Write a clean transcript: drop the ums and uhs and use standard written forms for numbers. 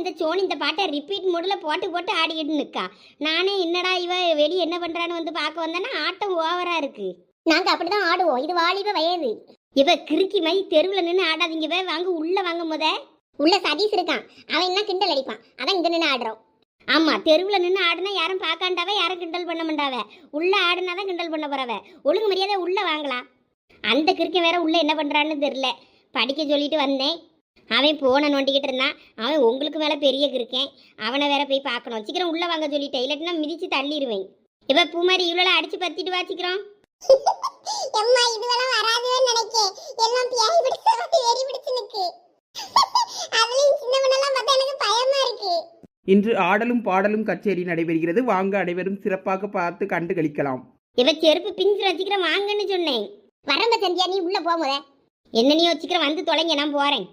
இந்த சோனி இந்த பாட்டை ரிப்பீட் மோடில் போட்டு போட்டு ஆடிக்கிட்டு நிற்கா. நானே என்னடா இவ வெளியே என்ன பண்ணுறான்னு வந்து பார்க்க வந்தேன்னா ஆட்டம் ஓவராக இருக்கு. நாங்கள் அப்படி தான் ஆடுவோம், இது வாலிப வயது. இவ கிறுக்கி மாதிரி தெருவில் நின்று ஆடாதீங்க, வாங்க உள்ளே வாங்க முத. உள்ள சதீஷ் இருக்கான், அவன் என்ன கிண்டல் அடிப்பான், அதான் இங்கே நின்று ஆடுறோம். ஆமாம், தெருவில் நின்று ஆடுனா யாரும் பார்க்காண்டாவே, யாரும் கிண்டல் பண்ண மாட்டாவ. உள்ளே ஆடுனா தான் கிண்டல் பண்ண போறவ. ஒழுங்கு மரியாதை உள்ளே வாங்கலாம். அந்த கிறுக்க வேற உள்ளே என்ன பண்ணுறான்னு தெரில. படிக்க சொல்லிட்டு வந்தேன், அவன் போனை நோண்டிக்கிட்டு இருந்தான். அவன் உங்களுக்கு மேலே பெரிய கிருக்கேன், அவனை வேற போய் பார்க்கணும். சீக்கிரம் உள்ளே வாங்க சொல்லிட்டேன், இல்லாட்டினா மிதிச்சு தள்ளிடுவேன். இப்போ பூமாரி இவ்வளோ அடிச்சு பத்திட்டு வாச்சிக்கிறோம். இன்று ஆடலும் பாடலும் கச்சேரி நடைபெறுகிறது. வாங்க அனைவரும் சிறப்பாக பார்த்து கண்டு கழிக்கலாம். இவ செருப்பு பிஞ்சு வச்சுக்கிறேன் வாங்கன்னு சொன்னேன். வரம்ப சந்தியா, நீ உள்ள போகுத. என்ன நீ வச்சுக்கிற வந்து தொலைங்க, நான் போறேன்.